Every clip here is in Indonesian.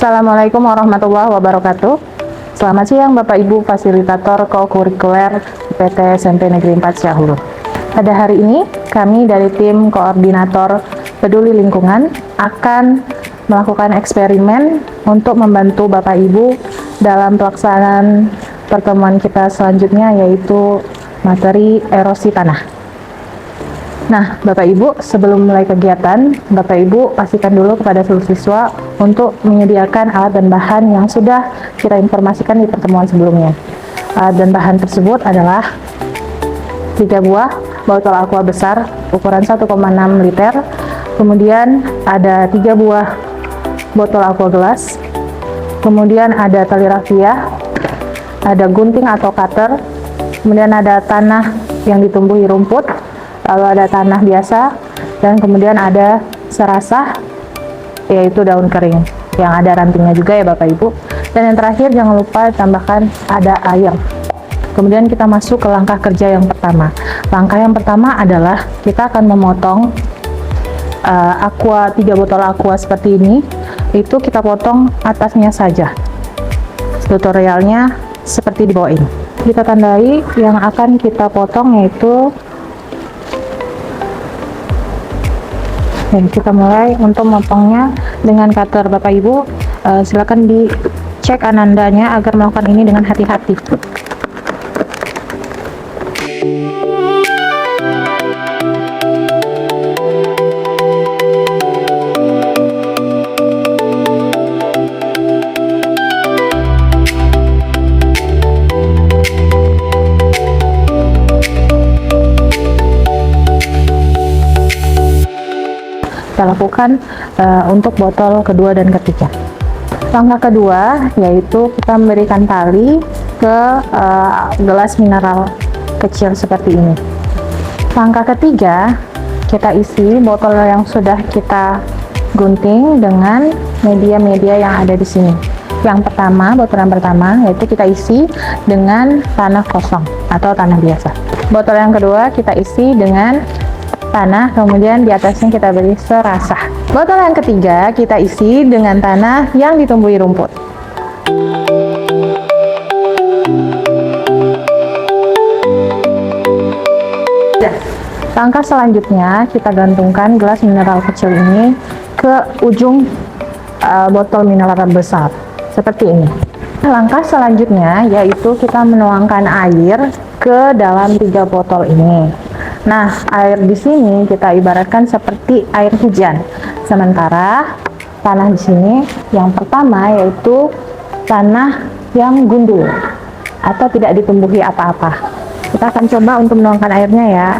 Assalamualaikum warahmatullahi wabarakatuh. Selamat siang Bapak Ibu Fasilitator Kokurikuler PT SMP Negeri 4 Syahulu. Pada hari ini, kami dari tim Koordinator Peduli Lingkungan akan melakukan eksperimen untuk membantu Bapak Ibu dalam pelaksanaan pertemuan kita selanjutnya, yaitu materi erosi tanah. Nah, Bapak Ibu, sebelum mulai kegiatan, Bapak Ibu pastikan dulu kepada seluruh siswa untuk menyediakan alat dan bahan yang sudah kita informasikan di pertemuan sebelumnya. Alat dan bahan tersebut adalah 3 buah botol aqua besar ukuran 1,6 liter, kemudian ada 3 buah botol aqua gelas, kemudian ada tali rafia, ada gunting atau cutter, kemudian ada tanah yang ditumbuhi rumput, lalu ada tanah biasa, dan kemudian ada serasah, yaitu daun kering yang ada rantingnya juga ya Bapak Ibu. Dan yang terakhir, jangan lupa tambahkan ada air. Kemudian kita masuk ke langkah kerja yang pertama. Langkah yang pertama adalah kita akan memotong aqua, 3 botol aqua seperti ini. Itu kita potong atasnya saja. Tutorialnya seperti di bawah ini. Kita tandai yang akan kita potong, yaitu kita mulai untuk memotongnya dengan cutter. Bapak Ibu silakan dicek anandanya agar melakukan ini dengan hati-hati. Kita lakukan untuk botol kedua dan ketiga. Langkah kedua yaitu kita memberikan tali ke gelas mineral kecil seperti ini. Langkah ketiga, kita isi botol yang sudah kita gunting dengan media-media yang ada di sini. Yang pertama, botol yang pertama yaitu kita isi dengan tanah kosong atau tanah biasa. Botol yang kedua kita isi dengan tanah, kemudian di atasnya kita beri serasah. Botol yang ketiga kita isi dengan tanah yang ditumbuhi rumput. Langkah selanjutnya kita gantungkan gelas mineral kecil ini ke ujung botol mineral besar seperti ini. Langkah selanjutnya yaitu kita menuangkan air ke dalam 3 botol ini. Nah, air di sini kita ibaratkan seperti air hujan. Sementara tanah di sini yang pertama yaitu tanah yang gundul atau tidak ditumbuhi apa-apa. Kita akan coba untuk menuangkan airnya ya.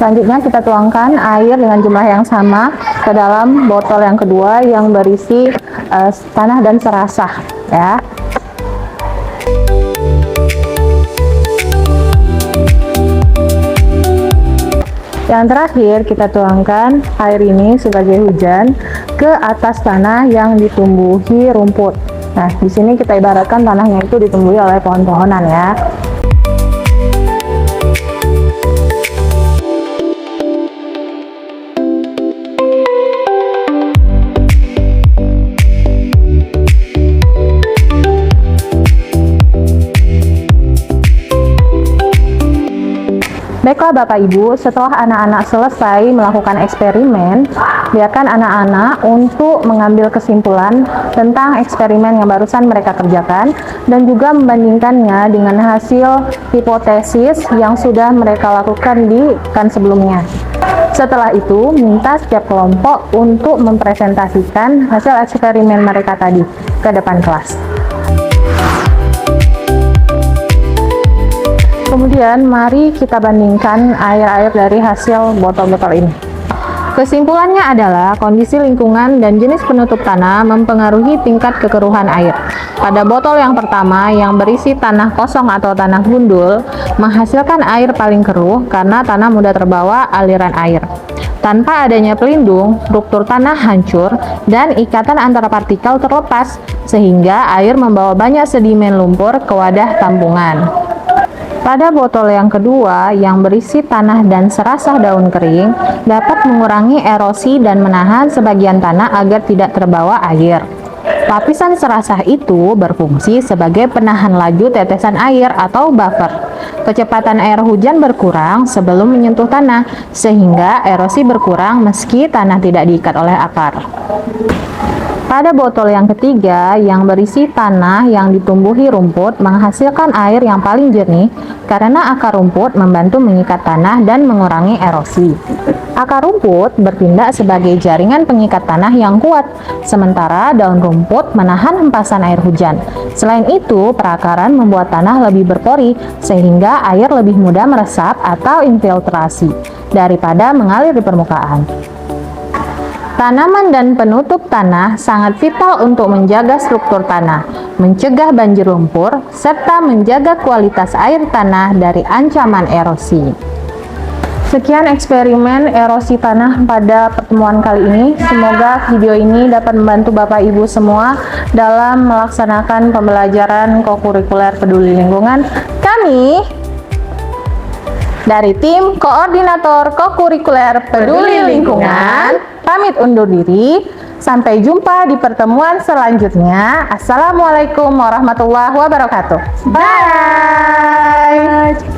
Selanjutnya kita tuangkan air dengan jumlah yang sama ke dalam botol yang kedua yang berisi tanah dan serasah ya. Yang terakhir kita tuangkan air ini sebagai hujan ke atas tanah yang ditumbuhi rumput. Nah, di sini kita ibaratkan tanahnya itu ditumbuhi oleh pohon-pohonan ya. Baiklah Bapak Ibu, setelah anak-anak selesai melakukan eksperimen, biarkan anak-anak untuk mengambil kesimpulan tentang eksperimen yang barusan mereka kerjakan dan juga membandingkannya dengan hasil hipotesis yang sudah mereka lakukan di kan sebelumnya. Setelah itu, minta setiap kelompok untuk mempresentasikan hasil eksperimen mereka tadi ke depan kelas. Kemudian mari kita bandingkan air-air dari hasil botol-botol ini. Kesimpulannya adalah kondisi lingkungan dan jenis penutup tanah mempengaruhi tingkat kekeruhan air. Pada botol yang pertama yang berisi tanah kosong atau tanah gundul menghasilkan air paling keruh karena tanah mudah terbawa aliran air. Tanpa adanya pelindung, struktur tanah hancur dan ikatan antara partikel terlepas, sehingga air membawa banyak sedimen lumpur ke wadah tampungan. Pada botol yang kedua, yang berisi tanah dan serasah daun kering, dapat mengurangi erosi dan menahan sebagian tanah agar tidak terbawa air. Lapisan serasah itu berfungsi sebagai penahan laju tetesan air atau buffer. Kecepatan air hujan berkurang sebelum menyentuh tanah, sehingga erosi berkurang meski tanah tidak diikat oleh akar. Pada botol yang ketiga, yang berisi tanah yang ditumbuhi rumput menghasilkan air yang paling jernih karena akar rumput membantu mengikat tanah dan mengurangi erosi. Akar rumput bertindak sebagai jaringan pengikat tanah yang kuat, sementara daun rumput menahan hempasan air hujan. Selain itu, perakaran membuat tanah lebih berpori, sehingga air lebih mudah meresap atau infiltrasi daripada mengalir di permukaan. Tanaman dan penutup tanah sangat vital untuk menjaga struktur tanah, mencegah banjir lumpur, serta menjaga kualitas air tanah dari ancaman erosi. Sekian eksperimen erosi tanah pada pertemuan kali ini. Semoga video ini dapat membantu Bapak Ibu semua dalam melaksanakan pembelajaran kokurikuler peduli lingkungan. Kami dari tim Koordinator Kokurikuler Peduli Lingkungan pamit undur diri. Sampai jumpa di pertemuan selanjutnya. Assalamualaikum warahmatullahi wabarakatuh. Bye.